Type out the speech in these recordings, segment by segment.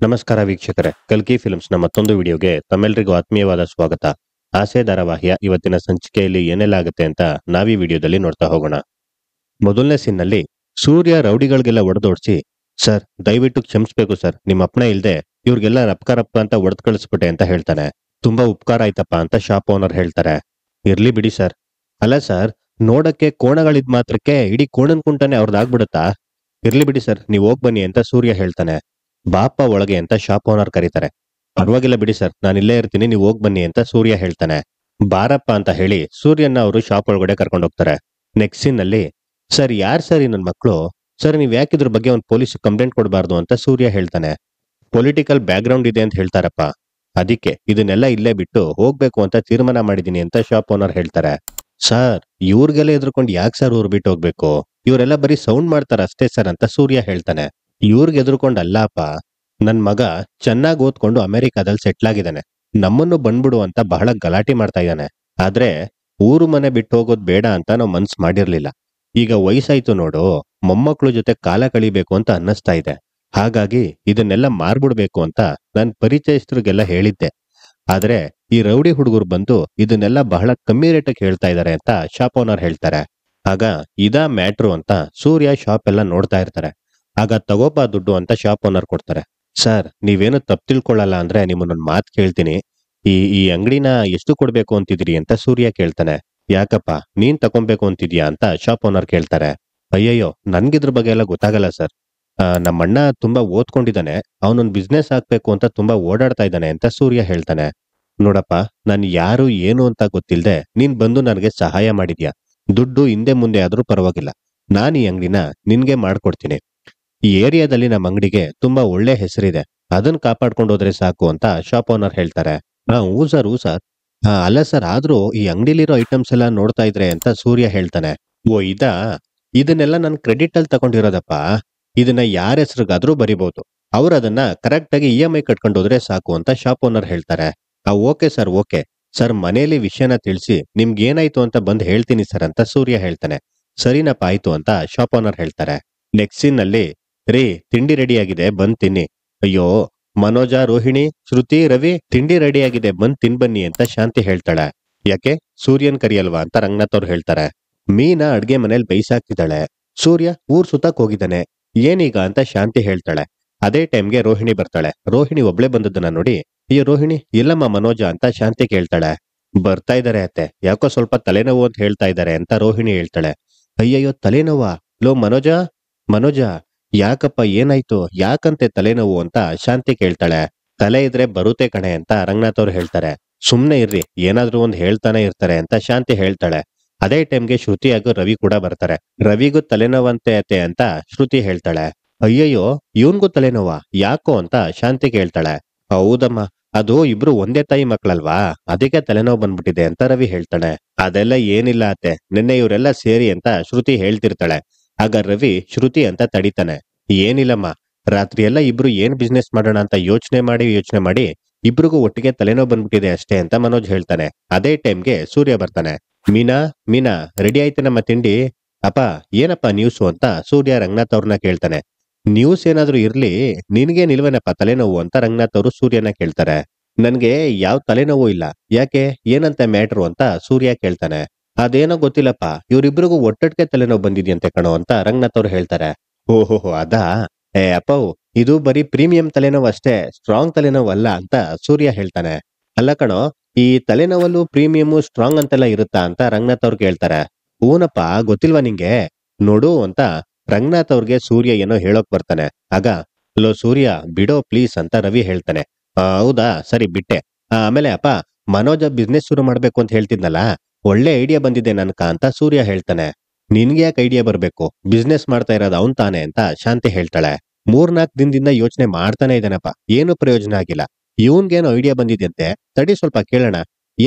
ನಮಸ್ಕಾರ ವೀಕ್ಷಕರೇ, ಕಲ್ಕಿ ಫಿಲ್ಮ್ಸ್ನ ಮತ್ತೊಂದು ವಿಡಿಯೋಗೆ ತಮ್ಮೆಲ್ಲರಿಗೂ ಆತ್ಮೀಯವಾದ ಸ್ವಾಗತ. ಆಸೆ ಧಾರಾವಾಹಿಯ ಇವತ್ತಿನ ಸಂಚಿಕೆಯಲ್ಲಿ ಏನೆಲ್ಲ ಆಗುತ್ತೆ ಅಂತ ನಾವೀ ವಿಡಿಯೋದಲ್ಲಿ ನೋಡ್ತಾ ಹೋಗೋಣ. ಮೊದಲನೇ ಸೀನ್ನಲ್ಲಿ ಸೂರ್ಯ ರೌಡಿಗಳಿಗೆಲ್ಲ ಒಡೆದೋಡ್ಸಿ, ಸರ್ ದಯವಿಟ್ಟು ಕ್ಷಮಿಸ್ಬೇಕು ಸರ್, ನಿಮ್ಮ ಅಪ್ಪಣೆ ಇಲ್ದೆ ಇವ್ರಿಗೆಲ್ಲ ರಪ್ಕ ರಪ್ಕ ಅಂತ ಒಡೆದು ಕಳಿಸ್ಬಿಟ್ಟೆ ಅಂತ ಹೇಳ್ತಾನೆ. ತುಂಬಾ ಉಪಕಾರ ಆಯ್ತಪ್ಪ ಅಂತ ಶಾಪ್ ಓನರ್ ಹೇಳ್ತಾರೆ. ಇರ್ಲಿ ಬಿಡಿ ಸರ್. ಅಲ್ಲ ಸರ್, ನೋಡಕ್ಕೆ ಕೋಣಗಳಿದ್ ಮಾತ್ರಕ್ಕೆ ಇಡೀ ಕೋಣನ್ ಕುಂಟನೆ ಅವ್ರದ್ದಾಗ್ಬಿಡುತ್ತಾ? ಇರ್ಲಿ ಬಿಡಿ ಸರ್, ನೀವು ಹೋಗ್ ಬನ್ನಿ ಅಂತ ಸೂರ್ಯ ಹೇಳ್ತಾನೆ. ಬಾಪ ಒಳಗೆ ಅಂತ ಶಾಪ್ ಓನರ್ ಕರೀತಾರೆ. ಪರವಾಗಿಲ್ಲ ಬಿಡಿ ಸರ್, ನಾನು ಇಲ್ಲೇ ಇರ್ತೀನಿ, ನೀವು ಹೋಗ್ ಬನ್ನಿ ಅಂತ ಸೂರ್ಯ ಹೇಳ್ತಾನೆ. ಬಾರಪ್ಪ ಅಂತ ಹೇಳಿ ಸೂರ್ಯನ ಅವರು ಶಾಪ್ ಒಳಗಡೆ ಕರ್ಕೊಂಡು ಹೋಗ್ತಾರೆ. ನೆಕ್ಸ್ಟ್ ಸೀನ್ ನಲ್ಲಿ, ಸರ್ ಯಾರ್ ಸರ್ ಈ ನನ್ ಮಕ್ಳು, ಸರ್ ನೀವ್ ಯಾಕಿದ್ರ ಬಗ್ಗೆ ಒಂದು ಪೊಲೀಸ್ ಕಂಪ್ಲೇಂಟ್ ಕೊಡಬಾರ್ದು ಅಂತ ಸೂರ್ಯ ಹೇಳ್ತಾನೆ. ಪೊಲಿಟಿಕಲ್ ಬ್ಯಾಕ್ ಗ್ರೌಂಡ್ ಇದೆ ಅಂತ ಹೇಳ್ತಾರಪ್ಪ, ಅದಕ್ಕೆ ಇದನ್ನೆಲ್ಲ ಇಲ್ಲೇ ಬಿಟ್ಟು ಹೋಗ್ಬೇಕು ಅಂತ ತೀರ್ಮಾನ ಮಾಡಿದೀನಿ ಅಂತ ಶಾಪ್ ಓನರ್ ಹೇಳ್ತಾರೆ. ಸರ್ ಇವ್ರಿಗೆಲ್ಲ ಎದ್ರುಕೊಂಡು ಯಾಕೆ ಸರ್ ಊರ್ ಬಿಟ್ಟು ಹೋಗ್ಬೇಕು, ಇವರೆಲ್ಲ ಬರೀ ಸೌಂಡ್ ಮಾಡ್ತಾರ ಅಷ್ಟೇ ಸರ್ ಅಂತ ಸೂರ್ಯ ಹೇಳ್ತಾನೆ. ಇವ್ರಿಗೆ ಎದ್ರುಕೊಂಡು ಅಲ್ಲಪ್ಪ, ನನ್ ಮಗ ಚೆನ್ನಾಗಿ ಓದ್ಕೊಂಡು ಅಮೆರಿಕಾದಲ್ಲಿ ಸೆಟ್ಲ್ ಆಗಿದ್ದಾನೆ, ನಮ್ಮನ್ನು ಬಂದ್ಬಿಡು ಅಂತ ಬಹಳ ಗಲಾಟೆ ಮಾಡ್ತಾ ಇದ್ದಾನೆ. ಆದ್ರೆ ಊರು ಮನೆ ಬಿಟ್ಟು ಹೋಗೋದ್ ಬೇಡ ಅಂತ ನಾವು ಮನ್ಸ್ ಮಾಡಿರ್ಲಿಲ್ಲ. ಈಗ ವಯಸ್ಸಾಯ್ತು ನೋಡು, ಮೊಮ್ಮಕ್ಳು ಜೊತೆ ಕಾಲ ಕಳಿಬೇಕು ಅಂತ ಅನ್ನಿಸ್ತಾ ಇದೆ. ಹಾಗಾಗಿ ಇದನ್ನೆಲ್ಲ ಮಾರ್ಬಿಡ್ಬೇಕು ಅಂತ ನಾನ್ ಪರಿಚಯಸ್ಥರಿಗೆಲ್ಲ ಹೇಳಿದ್ದೆ. ಆದ್ರೆ ಈ ರೌಡಿ ಹುಡುಗರು ಬಂದು ಇದನ್ನೆಲ್ಲ ಬಹಳ ಕಮ್ಮಿ ರೇಟಕ್ಕೆ ಹೇಳ್ತಾ ಇದಾರೆ ಅಂತ ಶಾಪ್ ಓನರ್ ಹೇಳ್ತಾರೆ. ಆಗ ಇದಾ ಮ್ಯಾಟ್ರು ಅಂತ ಸೂರ್ಯ ಶಾಪ್ ಎಲ್ಲ ನೋಡ್ತಾ ಇರ್ತಾರೆ. ಆಗ ತಗೋಬಾ ದುಡ್ಡು ಅಂತ ಶಾಪ್ ಓನರ್ ಕೊಡ್ತಾರೆ. ಸರ್ ನೀವೇನು ತಪ್ಪು ತಿಳ್ಕೊಳ್ಳಲ್ಲ ಅಂದ್ರೆ ನಿಮ್ಮನ್ನೊಂದು ಮಾತು ಕೇಳ್ತೀನಿ, ಈ ಅಂಗಡಿನ ಎಷ್ಟು ಕೊಡ್ಬೇಕು ಅಂತಿದ್ರಿ ಅಂತ ಸೂರ್ಯ ಕೇಳ್ತಾನೆ. ಯಾಕಪ್ಪ ನೀನ್ ತಗೊಬೇಕು ಅಂತಿದ್ಯಾ ಅಂತ ಶಾಪ್ ಓನರ್ ಕೇಳ್ತಾರೆ. ಅಯ್ಯಯ್ಯೋ ನನ್ಗಿದ್ರ ಬಗ್ಗೆ ಎಲ್ಲ ಗೊತ್ತಾಗಲ್ಲ ಸರ್, ನಮ್ಮಣ್ಣ ತುಂಬಾ ಓದ್ಕೊಂಡಿದ್ದಾನೆ, ಅವನೊಂದು ಬಿಸ್ನೆಸ್ ಹಾಕ್ಬೇಕು ಅಂತ ತುಂಬಾ ಓಡಾಡ್ತಾ ಇದ್ದಾನೆ ಅಂತ ಸೂರ್ಯ ಹೇಳ್ತಾನೆ. ನೋಡಪ್ಪ, ನಾನು ಯಾರು ಏನು ಅಂತ ಗೊತ್ತಿಲ್ದೆ ನೀನ್ ಬಂದು ನನಗೆ ಸಹಾಯ ಮಾಡಿದ್ಯಾ, ದುಡ್ಡು ಹಿಂದೆ ಮುಂದೆ ಆದ್ರೂ ಪರವಾಗಿಲ್ಲ, ನಾನು ಈ ಅಂಗಡಿನ ನಿನ್ಗೆ ಮಾಡ್ಕೊಡ್ತೀನಿ. ಈ ಏರಿಯಾದಲ್ಲಿ ನಮ್ಮ ಅಂಗಡಿಗೆ ತುಂಬಾ ಒಳ್ಳೆ ಹೆಸರಿದೆ, ಅದನ್ನ ಕಾಪಾಡ್ಕೊಂಡು ಹೋದ್ರೆ ಸಾಕು ಅಂತ ಶಾಪ್ ಓನರ್ ಹೇಳ್ತಾರೆ. ಹೂ ಸರ್, ಹೂ ಸರ್. ಅಲ್ಲ ಸರ್, ಆದ್ರೂ ಈ ಅಂಗಡಿಲಿರೋ ಐಟಮ್ಸ್ ಎಲ್ಲ ನೋಡ್ತಾ ಇದ್ರೆ ಅಂತ ಸೂರ್ಯ ಹೇಳ್ತಾನೆ. ಓ ಇದನ್ನೆಲ್ಲ ನಾನು ಕ್ರೆಡಿಟ್ ಅಲ್ಲಿ ತಗೊಂಡಿರೋದಪ್ಪ, ಇದನ್ನ ಯಾರ ಹೆಸರಿಗಾದ್ರೂ ಬರಿಬಹುದು, ಅವ್ರು ಅದನ್ನ ಕರೆಕ್ಟ್ ಆಗಿ EMI ಕಟ್ಕೊಂಡು ಹೋದ್ರೆ ಸಾಕು ಅಂತ ಶಾಪ್ ಓನರ್ ಹೇಳ್ತಾರೆ. ಓಕೆ ಸರ್, ಓಕೆ ಸರ್, ಮನೇಲಿ ವಿಷಯನ ತಿಳಿಸಿ ನಿಮ್ಗೆ ಏನಾಯ್ತು ಅಂತ ಬಂದ್ ಹೇಳ್ತೀನಿ ಸರ್ ಅಂತ ಸೂರ್ಯ ಹೇಳ್ತಾನೆ. ಸರಿನಪ್ಪ ಆಯ್ತು ಅಂತ ಶಾಪ್ ಓನರ್ ಹೇಳ್ತಾರೆ. ನೆಕ್ಸ್ಟ್ ಸೀನ್ ನಲ್ಲಿ, ರೀ ತಿಂಡಿ ರೆಡಿ ಆಗಿದೆ ಬಂದ್ ತಿನ್ನಿ. ಅಯ್ಯೋ ಮನೋಜ, ರೋಹಿಣಿ, ಶ್ರುತಿ, ರವಿ ತಿಂಡಿ ರೆಡಿ ಆಗಿದೆ ಬಂದ್ ತಿನ್ ಬನ್ನಿ ಅಂತ ಶಾಂತಿ ಹೇಳ್ತಾಳೆ. ಯಾಕೆ ಸೂರ್ಯನ್ ಕರಿಯಲ್ವಾ ಅಂತ ರಂಗನಾಥ್ ಅವ್ರು ಹೇಳ್ತಾರೆ. ಮೀನಾ ಅಡ್ಗೆ ಮನೇಲಿ ಬೇಯಿಸಾಕ್ತಿದ್ದಾಳೆ, ಸೂರ್ಯ ಊರ್ ಸುತ್ತಕ್ ಹೋಗಿದ್ದಾನೆ, ಏನೀಗ ಅಂತ ಶಾಂತಿ ಹೇಳ್ತಾಳೆ. ಅದೇ ಟೈಮ್ಗೆ ರೋಹಿಣಿ ಬರ್ತಾಳೆ. ರೋಹಿಣಿ ಒಬ್ಳೆ ಬಂದದ್ದನ್ನ ನೋಡಿ, ಅಯ್ಯೋ ರೋಹಿಣಿ ಎಲ್ಲಮ್ಮ ಮನೋಜ ಅಂತ ಶಾಂತಿ ಕೇಳ್ತಾಳೆ. ಬರ್ತಾ ಇದಾರೆ ಅತ್ತೆ, ಯಾಕೋ ಸ್ವಲ್ಪ ತಲೆನೋವು ಅಂತ ಹೇಳ್ತಾ ಇದಾರೆ ಅಂತ ರೋಹಿಣಿ ಹೇಳ್ತಾಳೆ. ಅಯ್ಯಯ್ಯೋ ತಲೆನೋವಾ, ಲೋ ಮನೋಜ ಮನೋಜ ಯಾಕಪ್ಪ ಏನಾಯ್ತು, ಯಾಕಂತೆ ತಲೆನೋವು ಅಂತ ಶಾಂತಿ ಕೇಳ್ತಾಳೆ. ತಲೆ ಇದ್ರೆ ಬರುತ್ತೆ ಕಣೆ ಅಂತ ರಂಗನಾಥ್ ಅವ್ರು ಹೇಳ್ತಾರೆ. ಸುಮ್ನೆ ಇರ್ರಿ, ಏನಾದ್ರೂ ಒಂದ್ ಹೇಳ್ತಾನೆ ಇರ್ತಾರೆ ಅಂತ ಶಾಂತಿ ಹೇಳ್ತಾಳೆ. ಅದೇ ಟೈಮ್ಗೆ ಶ್ರುತಿ ಹಾಗೂ ರವಿ ಕೂಡ ಬರ್ತಾರೆ. ರವಿಗೂ ತಲೆನೋವಂತೆ ಅತ್ತೆ ಅಂತ ಶ್ರುತಿ ಹೇಳ್ತಾಳೆ. ಅಯ್ಯಯ್ಯೋ ಇವನ್ಗೂ ತಲೆನೋವಾ, ಯಾಕೋ ಅಂತ ಶಾಂತಿ ಕೇಳ್ತಾಳೆ. ಹೌದಮ್ಮ, ಅದು ಇಬ್ರು ಒಂದೇ ತಾಯಿ ಮಕ್ಳಲ್ವಾ, ಅದಕ್ಕೆ ತಲೆನೋವು ಬಂದ್ಬಿಟ್ಟಿದೆ ಅಂತ ರವಿ ಹೇಳ್ತಾಳೆ. ಅದೆಲ್ಲ ಏನಿಲ್ಲ ಅತ್ತೆ, ನಿನ್ನೆ ಇವರೆಲ್ಲ ಸೇರಿ ಅಂತ ಶ್ರುತಿ ಹೇಳ್ತಿರ್ತಾಳೆ. ಆಗ ರವಿ ಶ್ರುತಿ ಅಂತ ತಡಿತಾನೆ. ಏನಿಲ್ಲಮ್ಮ, ರಾತ್ರಿ ಎಲ್ಲ ಇಬ್ರು ಏನ್ ಬಿಸ್ನೆಸ್ ಮಾಡೋಣ ಅಂತ ಯೋಚನೆ ಮಾಡಿ ಇಬ್ರಿಗೂ ಒಟ್ಟಿಗೆ ತಲೆನೋವು ಬಂದ್ಬಿಟ್ಟಿದೆ ಅಷ್ಟೇ ಅಂತ ಮನೋಜ್ ಹೇಳ್ತಾನೆ. ಅದೇ ಟೈಮ್ಗೆ ಸೂರ್ಯ ಬರ್ತಾನೆ. ಮೀನಾ ರೆಡಿ ಆಯ್ತು ನಮ್ಮ ತಿಂಡಿ. ಅಪ್ಪ ಏನಪ್ಪ ನ್ಯೂಸು ಅಂತ ಸೂರ್ಯ ರಂಗನಾಥ್ ಅವ್ರನ್ನ ಕೇಳ್ತಾನೆ. ನ್ಯೂಸ್ ಏನಾದ್ರೂ ಇರ್ಲಿ, ನಿನ್ಗೇನಿಲ್ವೇನಪ್ಪ ತಲೆನೋವು ಅಂತ ರಂಗನಾಥ್ ಅವರು ಸೂರ್ಯನ ಕೇಳ್ತಾರೆ. ನನ್ಗೆ ಯಾವ ತಲೆನೋವು ಇಲ್ಲ, ಯಾಕೆ ಏನಂತ ಮ್ಯಾಟ್ರು ಅಂತ ಸೂರ್ಯ ಕೇಳ್ತಾನೆ. ಅದೇನೋ ಗೊತ್ತಿಲ್ಲಪ್ಪ, ಇವ್ರಿಬ್ರಿಗೂ ಒಟ್ಟೊಟ್ಟಿಗೆ ತಲೆನೋವು ಬಂದಿದ್ಯಂತೆ ಕಣೋ ಅಂತ ರಂಗನಾಥ್ ಅವ್ರು ಹೇಳ್ತಾರೆ. ಓಹೋ ಅದಾ, ಅಪ್ಪ ಇದು ಬರೀ ಪ್ರೀಮಿಯಂ ತಲೆನೋವು ಅಷ್ಟೇ, ಸ್ಟ್ರಾಂಗ್ ತಲೆನೋವು ಅಲ್ಲ ಅಂತ ಸೂರ್ಯ ಹೇಳ್ತಾನೆ. ಅಲ್ಲ ಕಣೋ, ಈ ತಲೆನೋವಲ್ಲೂ ಪ್ರೀಮಿಯಂ ಸ್ಟ್ರಾಂಗ್ ಅಂತೆಲ್ಲ ಇರುತ್ತಾ ಅಂತ ರಂಗನಾಥ್ ಅವ್ರು ಕೇಳ್ತಾರೆ. ಊನಪ್ಪ ಗೊತ್ತಿಲ್ವಾ ನಿಂಗೆ, ನೋಡು ಅಂತ ರಂಗನಾಥ್ ಅವ್ರಿಗೆ ಸೂರ್ಯ ಏನೋ ಹೇಳೋಕ್ ಬರ್ತಾನೆ. ಆಗ ಲೋ ಸೂರ್ಯ ಬಿಡೋ ಪ್ಲೀಸ್ ಅಂತ ರವಿ ಹೇಳ್ತಾನೆ. ಹೌದಾ ಸರಿ ಬಿಟ್ಟೆ. ಆಮೇಲೆ ಅಪ್ಪ ಮನೋಜ ಬಿಸ್ನೆಸ್ ಶುರು ಮಾಡ್ಬೇಕು ಅಂತ ಹೇಳ್ತಿದ್ನಲ್ಲ, ಒಳ್ಳೆ ಐಡಿಯಾ ಬಂದಿದೆ ನನ್ಕ ಅಂತ ಸೂರ್ಯ ಹೇಳ್ತಾನೆ. ನಿನ್ಗೆ ಯಾಕೆ ಐಡಿಯಾ ಬರ್ಬೇಕು, ಬಿಸ್ನೆಸ್ ಮಾಡ್ತಾ ಇರೋದು ಅವನ್ ತಾನೆ ಅಂತ ಶಾಂತಿ ಹೇಳ್ತಾಳೆ. 3-4 ದಿನದಿಂದ ಯೋಚನೆ ಮಾಡ್ತಾನೆ ಇದ್ದಾನಪ್ಪ, ಏನು ಪ್ರಯೋಜನ ಆಗಿಲ್ಲ, ಇವನ್ಗೇನೋ ಐಡಿಯಾ ಬಂದಿದೆಯಂತೆ, ತಡಿ ಸ್ವಲ್ಪ ಕೇಳೋಣ,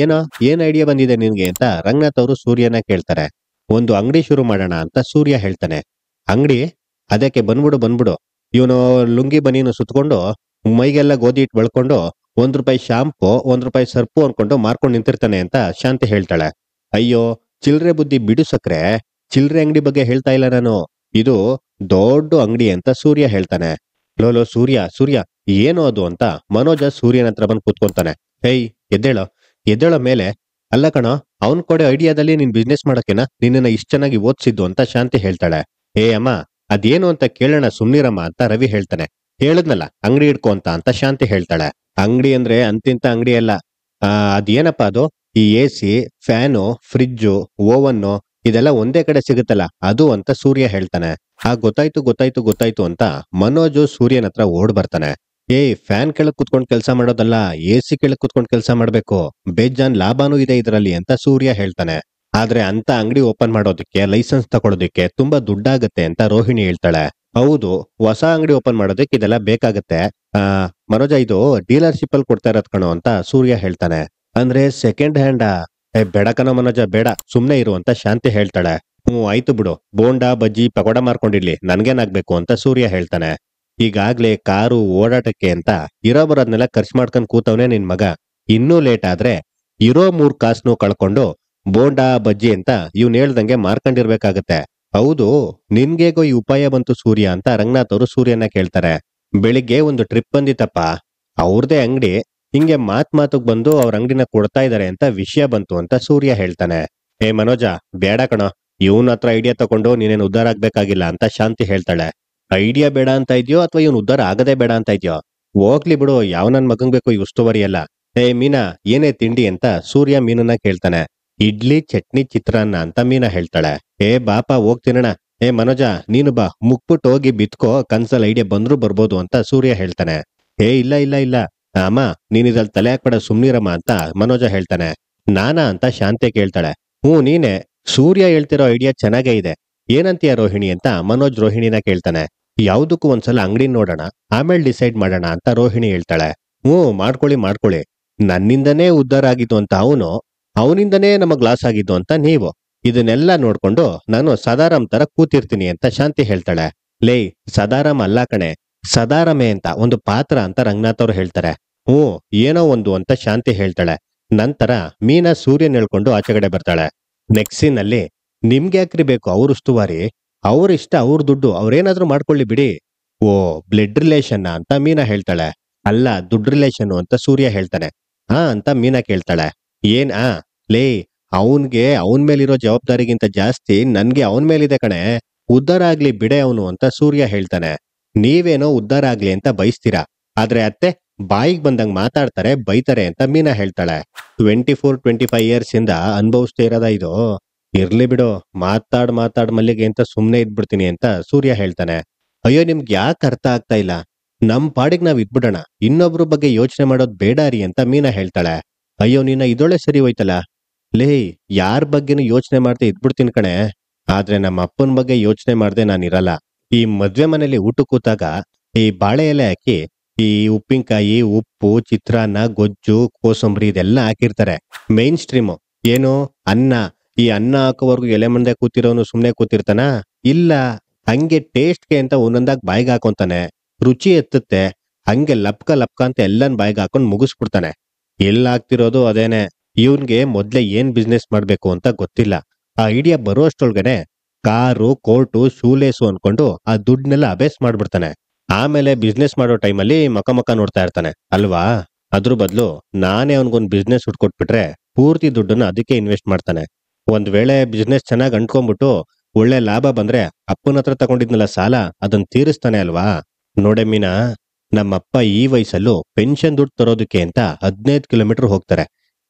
ಏನ್ ಐಡಿಯಾ ಬಂದಿದೆ ನಿನ್ಗೆ ಅಂತ ರಂಗನಾಥ್ ಅವರು ಸೂರ್ಯನ ಕೇಳ್ತಾರೆ. ಒಂದು ಅಂಗಡಿ ಶುರು ಮಾಡೋಣ ಅಂತ ಸೂರ್ಯ ಹೇಳ್ತಾನೆ. ಅಂಗಡಿ ಅದಕ್ಕೆ ಬಂದ್ಬಿಡು, ಇವನು ಲುಂಗಿ ಬನೀನು ಸುತ್ಕೊಂಡು ಮೈಗೆಲ್ಲ ಗೋಧಿ ಇಟ್ಟು ಬೆಳ್ಕೊಂಡು ₹1 ಶಾಂಪು ₹1 ಸರ್ಪು ಅನ್ಕೊಂಡು ಮಾರ್ಕೊಂಡು ನಿಂತಿರ್ತಾನೆ ಅಂತ ಶಾಂತಿ ಹೇಳ್ತಾಳೆ. ಅಯ್ಯೋ ಚಿಲ್ರೆ ಬುದ್ಧಿ ಬಿಡು ಸಕ್ರೆ, ಚಿಲ್ರೆ ಅಂಗಡಿ ಬಗ್ಗೆ ಹೇಳ್ತಾ ಇಲ್ಲ ನಾನು, ಇದು ದೊಡ್ಡ ಅಂಗಡಿ ಅಂತ ಸೂರ್ಯ ಹೇಳ್ತಾನೆ. ಲೋಲೋ ಸೂರ್ಯ ಏನು ಅದು ಅಂತ ಮನೋಜ ಸೂರ್ಯನ ಹತ್ರ ಬಂದು ಕೂತ್ಕೊಂತಾನೆ. ಹೇಯ್, ಎದ್ದೇಳೋ ಎದ್ದೇಳೋ ಮೇಲೆ. ಅಲ್ಲ ಕಣೋ, ಅವ್ನ್ ಕೊಡೋ ಐಡಿಯಾದಲ್ಲಿ ನೀನ್ ಬಿಸ್ನೆಸ್ ಮಾಡಕ್ಕೆನಾ ನಿನ್ನನ್ನ ಇಷ್ಟ ಚೆನ್ನಾಗಿ ಓದ್ಸಿದ್ದು ಅಂತ ಶಾಂತಿ ಹೇಳ್ತಾಳೆ. ಏ ಅಮ್ಮ, ಅದೇನು ಅಂತ ಕೇಳೋಣ ಸುಮ್ನಿರಮ್ಮ ಅಂತ ರವಿ ಹೇಳ್ತಾನೆ. ಹೇಳದ್ನಲ್ಲ ಅಂಗಡಿ ಇಡ್ಕೊ ಅಂತ ಶಾಂತಿ ಹೇಳ್ತಾಳೆ. ಅಂಗಡಿ ಅಂದ್ರೆ ಅಂತಿಂತ ಅಂಗಡಿ ಅಲ್ಲ. ಅದೇನಪ್ಪ ಅದು, ಈ AC, ಫ್ಯಾನು, ಫ್ರಿಜ್ಜು, ಓವನ್ನು ಇದೆಲ್ಲ ಒಂದೇ ಕಡೆ ಸಿಗುತ್ತಲ್ಲ ಅದು ಅಂತ ಸೂರ್ಯ ಹೇಳ್ತಾನೆ. ಗೊತ್ತಾಯ್ತು ಗೊತ್ತಾಯ್ತು ಗೊತ್ತಾಯ್ತು ಅಂತ ಮನೋಜು ಸೂರ್ಯನ ಹತ್ರ ಓಡ್ ಬರ್ತಾನೆ. ಫ್ಯಾನ್ ಕೆಳಗ್ ಕುತ್ಕೊಂಡ್ ಕೆಲಸ ಮಾಡೋದಲ್ಲ, AC ಕೆಳಗ್ ಕುತ್ಕೊಂಡ್ ಕೆಲಸ ಮಾಡ್ಬೇಕು, ಬೇಜಾನ್ ಲಾಭನೂ ಇದೆ ಇದರಲ್ಲಿ ಅಂತ ಸೂರ್ಯ ಹೇಳ್ತಾನೆ. ಆದ್ರೆ ಅಂತ ಅಂಗಡಿ ಓಪನ್ ಮಾಡೋದಕ್ಕೆ ಲೈಸೆನ್ಸ್ ತಗೊಳೋದಕ್ಕೆ ತುಂಬಾ ದುಡ್ಡಾಗತ್ತೆ ಅಂತ ರೋಹಿಣಿ ಹೇಳ್ತಾಳೆ. ಹೌದು, ಹೊಸ ಅಂಗಡಿ ಓಪನ್ ಮಾಡೋದಕ್ಕೆ ಇದೆಲ್ಲ ಬೇಕಾಗತ್ತೆ. ಆ ಮನೋಜ, ಇದು ಡೀಲರ್ಶಿಪ್ ಅಲ್ಲಿ ಕೊಡ್ತಾ ಇರೋದ್ ಕಣೋ ಅಂತ ಸೂರ್ಯ ಹೇಳ್ತಾನೆ. ಅಂದ್ರೆ ಸೆಕೆಂಡ್ ಹ್ಯಾಂಡ್? ಬೇಡ ಕಣೋ ಮನೋಜ, ಬೇಡ, ಸುಮ್ನೆ ಇರು ಅಂತ ಶಾಂತಿ ಹೇಳ್ತಾಳೆ. ಆಯ್ತು ಬಿಡು, ಬೋಂಡಾ ಬಜ್ಜಿ ಪಕೋಡ ಮಾರ್ಕೊಂಡಿರ್ಲಿ, ನನ್ಗೇನಾಗ್ಬೇಕು ಅಂತ ಸೂರ್ಯ ಹೇಳ್ತಾನೆ. ಈಗಾಗ್ಲೇ ಕಾರು ಓಡಾಟಕ್ಕೆ ಅಂತ ಇರೋ ಬರೋದ್ನೆಲ್ಲ ಖರ್ಚು ಮಾಡ್ಕೊಂಡ್ ಕೂತವನೇ ನಿನ್ ಮಗ. ಇನ್ನೂ ಲೇಟ್ ಆದ್ರೆ ಇರೋ 3 ಕಾಸ್ನು ಕಳ್ಕೊಂಡು ಬೋಂಡಾ ಬಜ್ಜಿ ಅಂತ ಇವ್ನ್ ಹೇಳ್ದಂಗೆ ಮಾರ್ಕೊಂಡಿರ್ಬೇಕಾಗತ್ತೆ. ಹೌದು, ನಿನ್ಗೇಗೋ ಈ ಉಪಾಯ ಬಂತು ಸೂರ್ಯ ಅಂತ ರಂಗನಾಥ್ ಅವರು ಸೂರ್ಯನ ಕೇಳ್ತಾರೆ. ಬೆಳಿಗ್ಗೆ ಒಂದು ಟ್ರಿಪ್ ಬಂದಿತ್ತಪ್ಪ, ಅವ್ರದೇ ಅಂಗಡಿ, ಹಿಂಗೆ ಮಾತುಗ್ ಬಂದು ಅವ್ರ ಅಂಗಡಿನ ಕೊಡ್ತಾ ಇದಾರೆ ಅಂತ ವಿಷಯ ಬಂತು ಅಂತ ಸೂರ್ಯ ಹೇಳ್ತಾನೆ. ಮನೋಜ, ಬೇಡ ಕಣೋ, ಇವನ್ ಹತ್ರ ಐಡಿಯಾ ತಗೊಂಡು ನೀನೇನ್ ಉದ್ಧಾರ ಆಗ್ಬೇಕಾಗಿಲ್ಲ ಅಂತ ಶಾಂತಿ ಹೇಳ್ತಾಳೆ. ಐಡಿಯಾ ಬೇಡ ಅಂತ ಇದೆಯೋ ಅಥವಾ ಇವನ್ ಉದ್ಧಾರ ಆಗದೆ ಬೇಡ ಅಂತ ಇದೆಯೋ? ಹೋಗ್ಲಿ ಬಿಡು, ಯಾವ ನನ್ ಮಗಂಗ್ ಬೇಕು ಈ ಉಸ್ತುವಾರಿ ಎಲ್ಲ. ಮೀನಾ, ಏನೇ ತಿಂಡಿ ಅಂತ ಸೂರ್ಯ ಮೀನನ್ನ ಕೇಳ್ತಾನೆ. ಇಡ್ಲಿ, ಚಟ್ನಿ, ಚಿತ್ರಾನ್ನ ಅಂತ ಮೀನಾ ಹೇಳ್ತಾಳೆ. ಬಾಪ ಹೋಗ್ತೀನಣ್ಣ. ಮನೋಜ, ನೀನು ಬಾ, ಮುಕ್ಬಿಟ್ಟು ಹೋಗಿ ಬಿತ್ಕೋ, ಕನ್ಸಲ್ ಐಡಿಯಾ ಬಂದ್ರು ಬರ್ಬೋದು ಅಂತ ಸೂರ್ಯ ಹೇಳ್ತಾನೆ. ಇಲ್ಲ ಇಲ್ಲ ಇಲ್ಲ ಅಮ್ಮ, ನೀನ್ ಇದ್ರಲ್ಲಿ ತಲೆ ಹಾಕ್ಬೇಡ, ಸುಮ್ನಿರಮ್ಮ ಅಂತ ಮನೋಜ ಹೇಳ್ತಾನೆ. ನಾನಾ ಅಂತ ಶಾಂತಿ ಕೇಳ್ತಾಳೆ. ನೀನೇ. ಸೂರ್ಯ ಹೇಳ್ತಿರೋ ಐಡಿಯಾ ಚೆನ್ನಾಗೇ ಇದೆ, ಏನಂತೀಯ ರೋಹಿಣಿ ಅಂತ ಮನೋಜ್ ರೋಹಿಣಿನ ಕೇಳ್ತಾನೆ. ಯಾವ್ದಕ್ಕೂ ಒಂದ್ಸಲ ಅಂಗಡಿ ನೋಡೋಣ, ಆಮೇಲೆ ಡಿಸೈಡ್ ಮಾಡೋಣ ಅಂತ ರೋಹಿಣಿ ಹೇಳ್ತಾಳೆ. ಮಾಡ್ಕೊಳ್ಳಿ, ನನ್ನಿಂದನೇ ಉದ್ಧಾರ ಆಗಿದ್ದು ಅಂತ ಅವನಿಂದನೇ ನಮಗ್ ಲಾಸ್ ಆಗಿದ್ದು ಅಂತ ನೀವು, ಇದನ್ನೆಲ್ಲ ನೋಡ್ಕೊಂಡು ನಾನು ಸದಾರಾಮ್ ತರ ಕೂತಿರ್ತೀನಿ ಅಂತ ಶಾಂತಿ ಹೇಳ್ತಾಳೆ. ಸದಾರಾಮ್ ಅಲ್ಲ ಕಣೆ, ಸದಾರಮೆ ಅಂತ ಒಂದು ಪಾತ್ರ ಅಂತ ರಂಗನಾಥ್ ಅವ್ರು ಹೇಳ್ತಾರೆ. ಏನೋ ಒಂದು ಅಂತ ಶಾಂತಿ ಹೇಳ್ತಾಳೆ. ನಂತರ ಮೀನಾ ಸೂರ್ಯನ್ ಹೇಳ್ಕೊಂಡು ಆಚೆಗಡೆ ಬರ್ತಾಳೆ. ನೆಕ್ಸ್ಟ್ ಸೀನ್ ಅಲ್ಲಿ, ನಿಮ್ಗೆ ಯಾಕ್ರಿ ಬೇಕು ಅವ್ರ ಉಸ್ತುವಾರಿ, ಅವ್ರ ಇಷ್ಟ, ಅವ್ರ ದುಡ್ಡು, ಅವ್ರೇನಾದ್ರೂ ಮಾಡ್ಕೊಳ್ಳಿ ಬಿಡಿ. ಬ್ಲಡ್ ರಿಲೇಷನ್ ಅಂತ ಮೀನಾ ಹೇಳ್ತಾಳೆ. ಅಲ್ಲ, ದುಡ್ಡು ರಿಲೇಷನ್ ಅಂತ ಸೂರ್ಯ ಹೇಳ್ತಾನೆ. ಅಂತ ಮೀನಾ ಕೇಳ್ತಾಳೆ. ಅವನ್ಗೆ ಅವನ್ ಮೇಲಿರೋ ಜವಾಬ್ದಾರಿಗಿಂತ ಜಾಸ್ತಿ ನನ್ಗೆ ಅವನ್ ಮೇಲಿದೆ ಕಣೆ, ಉದ್ಧಾರ ಆಗ್ಲಿ ಬಿಡೆ ಅವನು ಅಂತ ಸೂರ್ಯ ಹೇಳ್ತಾನೆ. ನೀವೇನೋ ಉದ್ಧಾರ ಆಗ್ಲಿ ಅಂತ ಬಯಸ್ತೀರಾ, ಆದ್ರೆ ಅತ್ತೆ ಬಾಯಿಗೆ ಬಂದಂಗ್ ಮಾತಾಡ್ತಾರೆ, ಬೈತಾರೆ ಅಂತ ಮೀನಾ ಹೇಳ್ತಾಳೆ. 24-25 ಇಯರ್ಸ್ ಇಂದ ಅನುಭವಿಸ್ತಾ ಇರೋದ ಇದು, ಇರ್ಲಿ ಬಿಡು, ಮಾತಾಡ್ ಮಲ್ಲಿಗೆ ಅಂತ ಸುಮ್ನೆ ಇದ್ಬಿಡ್ತೀನಿ ಅಂತ ಸೂರ್ಯ ಹೇಳ್ತಾನೆ. ಅಯ್ಯೋ, ನಿಮ್ಗೆ ಯಾಕೆ ಅರ್ಥ ಆಗ್ತಾ ಇಲ್ಲ, ನಮ್ ಪಾಡಿಗೆ ನಾವ್ ಇದ್ಬಿಡೋಣ, ಇನ್ನೊಬ್ರ ಬಗ್ಗೆ ಯೋಚನೆ ಮಾಡೋದ್ ಬೇಡ ರೀ ಅಂತ ಮೀನಾ ಹೇಳ್ತಾಳೆ. ಅಯ್ಯೋ, ನೀನ ಇದೊಳೆ ಸರಿ ಹೋಯ್ತಲ್ಲ. ಯಾರ ಬಗ್ಗೆನೂ ಯೋಚನೆ ಮಾಡ್ದೆ ಇದ್ಬಿಡ್ತೀನಿ ಕಣೆ, ಆದ್ರೆ ನಮ್ಮ ಅಪ್ಪನ ಬಗ್ಗೆ ಯೋಚನೆ ಮಾಡ್ದೆ ನಾನಿರಲ್ಲ. ಈ ಮದ್ವೆ ಮನೇಲಿ ಊಟ ಕೂತಾಗ ಈ ಬಾಳೆ ಎಲೆ ಹಾಕಿ ಈ ಉಪ್ಪಿನಕಾಯಿ, ಉಪ್ಪು, ಚಿತ್ರಾನ್ನ, ಗೊಜ್ಜು, ಕೋಸಂಬರಿ ಇದೆಲ್ಲ ಹಾಕಿರ್ತಾರೆ. ಮೈನ್ ಸ್ಟ್ರೀಮು ಏನು, ಅನ್ನ. ಈ ಅನ್ನ ಹಾಕೋವರ್ಗು ಎಲೆ ಮುಂದೆ ಕೂತಿರೋನು ಸುಮ್ನೆ ಕೂತಿರ್ತಾನ? ಇಲ್ಲ, ಹಂಗೆ ಟೇಸ್ಟ್ಗೆ ಅಂತ ಒಂದೊಂದಾಗ್ ಬಾಯಿಗೆ ಹಾಕೊಂತಾನೆ, ರುಚಿ ಎತ್ತುತ್ತೆ, ಹಂಗೆ ಲಪ್ಕ ಅಂತ ಎಲ್ಲನ್ ಬಾಯಿಗೆ ಹಾಕೊಂಡ್ ಮುಗಿಸ್ಬಿಡ್ತಾನೆ. ಎಲ್ಲ ಆಗ್ತಿರೋದು ಅದೇನೆ. ಇವನ್ಗೆ ಮೊದ್ಲೇ ಏನ್ ಬಿಸ್ನೆಸ್ ಮಾಡ್ಬೇಕು ಅಂತ ಗೊತ್ತಿಲ್ಲ. ಆ ಐಡಿಯಾ ಬರುವಷ್ಟೊಳಗನೆ ಕಾರು, ಕೋರ್ಟು, ಶೂಲೇಸು ಅನ್ಕೊಂಡು ಆ ದುಡ್ಡನ್ನೆಲ್ಲ ಅಬೇಸ್ ಮಾಡ್ಬಿಡ್ತಾನೆ. ಆಮೇಲೆ ಬಿಸ್ನೆಸ್ ಮಾಡೋ ಟೈಮಲ್ಲಿ ಮಕ ನೋಡ್ತಾ ಇರ್ತಾನೆ ಅಲ್ವಾ. ಅದ್ರ ಬದಲು ನಾನೇ ಅವನ್ಗೊಂದ್ ಬಿಸ್ನೆಸ್ ಹುಡ್ಕೊಟ್ಬಿಟ್ರೆ ಪೂರ್ತಿ ದುಡ್ಡನ್ನ ಅದಕ್ಕೆ ಇನ್ವೆಸ್ಟ್ ಮಾಡ್ತಾನೆ. ಒಂದ್ ವೇಳೆ ಬಿಸ್ನೆಸ್ ಚೆನ್ನಾಗ್ ಅಂಟ್ಕೊಂಡ್ಬಿಟ್ಟು ಒಳ್ಳೆ ಲಾಭ ಬಂದ್ರೆ ಅಪ್ಪನ ಹತ್ರ ತಗೊಂಡಿದ್ನಲ್ಲ ಸಾಲ, ಅದನ್ನ ತೀರಿಸ್ತಾನೆ ಅಲ್ವಾ. ನೋಡೆ ಮೀನಾ, ನಮ್ಮಪ್ಪ ಈ ವಯಸ್ಸಲ್ಲೂ ಪೆನ್ಷನ್ ದುಡ್ಡು ತರೋದಕ್ಕೆ ಅಂತ 15 ಕಿಲೋಮೀಟರ್ ಹೋಗ್ತಾರೆ.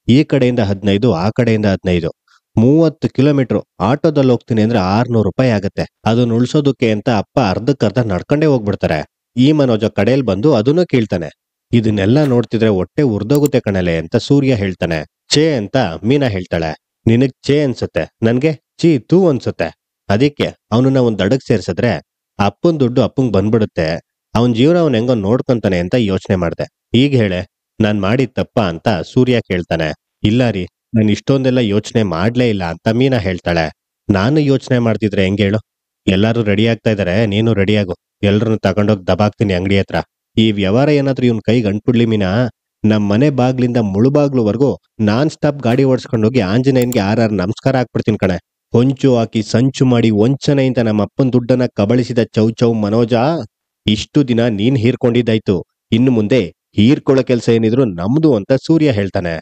ಈ ಕಡೆಯಿಂದ 15, ಆ ಕಡೆಯಿಂದ 15, 30 ಕಿಲೋಮೀಟರ್ ಆಟೋದಲ್ಲಿ ಹೋಗ್ತೀನಿ ಅಂದ್ರೆ 600 ರೂಪಾಯಿ ಆಗತ್ತೆ. ಅದನ್ನ ಉಳ್ಸೋದಕ್ಕೆ ಅಂತ ಅಪ್ಪ ಅರ್ಧಕ್ಕರ್ಧ ನಡ್ಕೊಂಡೇ ಹೋಗ್ಬಿಡ್ತಾರೆ. ಈ ಮನೋಜ ಕಡೆಯಲ್ಲಿ ಬಂದು ಅದನ್ನು ಕೇಳ್ತಾನೆ. ಇದನ್ನೆಲ್ಲ ನೋಡ್ತಿದ್ರೆ ಹೊಟ್ಟೆ ಉರ್ದೋಗುತ್ತೆ ಕಣಲೆ ಅಂತ ಸೂರ್ಯ ಹೇಳ್ತಾನೆ. ಛೇ ಅಂತ ಮೀನಾ ಹೇಳ್ತಾಳೆ. ನಿನಗ್ ಛೇ ಅನ್ಸುತ್ತೆ, ನನ್ಗೆ ಚೀ ತೂ ಅನ್ಸುತ್ತೆ. ಅದಕ್ಕೆ ಅವನನ್ನ ಒಂದ್ ಅಡಗ್ ಸೇರ್ಸಿದ್ರೆ ಅಪ್ಪನ್ ದುಡ್ಡು ಅಪ್ಪಂಗ್ ಬಂದ್ಬಿಡುತ್ತೆ, ಅವನ್ ಜೀವನ ಅವನ್ ಹೆಂಗೋ ನೋಡ್ಕೊಂತಾನೆ ಅಂತ ಯೋಚನೆ ಮಾಡ್ದೆ. ಈಗ ಹೇಳೆ, ನಾನ್ ಮಾಡಿದ್ ತಪ್ಪ ಅಂತ ಸೂರ್ಯ ಕೇಳ್ತಾನೆ. ಇಲ್ಲ ರೀ, ನಾನು ಇಷ್ಟೊಂದೆಲ್ಲ ಯೋಚನೆ ಮಾಡ್ಲೇ ಇಲ್ಲ ಅಂತ ಮೀನಾ ಹೇಳ್ತಾಳೆ. ನಾನು ಯೋಚನೆ ಮಾಡ್ತಿದ್ರೆ ಹೆಂಗ್ ಹೇಳು? ಎಲ್ಲಾರು ರೆಡಿ ಆಗ್ತಾ ಇದಾರೆ, ನೀನು ರೆಡಿ ಆಗು, ಎಲ್ರನ್ನು ತಗೊಂಡೋಗಿ ದಬಾಕ್ತೀನಿ ಅಂಗಡಿ ಹತ್ರ. ಈ ವ್ಯವಹಾರ ಏನಾದ್ರೂ ಇವ್ನ್ ಕೈಗೆ ಅಂಟ್ಬಿಡ್ಲಿ ಮೀನಾ, ನಮ್ ಮನೆ ಬಾಗ್ಲಿಂದ ಮುಳುಬಾಗ್ಲುವರೆಗೂ ನಾನ್ ಸ್ಟಾಪ್ ಗಾಡಿ ಓಡಿಸ್ಕೊಂಡೋಗಿ ಆಂಜನೇಯನ್ಗೆ 6 ನಮಸ್ಕಾರ ಹಾಕ್ಬಿಡ್ತೀನಿ ಕಣೆ. ಹೊಂಚು ಹಾಕಿ ಸಂಚು ಮಾಡಿ ವಂಚನೆಯಿಂದ ನಮ್ಮ ಅಪ್ಪನ್ ದುಡ್ಡನ್ನ ಕಬಳಿಸಿದ ಚೌ ಮನೋಜ, ಇಷ್ಟು ದಿನ ನೀನ್ ಹೀರ್ಕೊಂಡಿದ್ದಾಯ್ತು, ಇನ್ನು ಮುಂದೆ ಹೀರ್ಕೊಳ್ಳೋ ಕೆಲಸ ಏನಿದ್ರು ನಮ್ದು ಅಂತ ಸೂರ್ಯ ಹೇಳ್ತಾನೆ.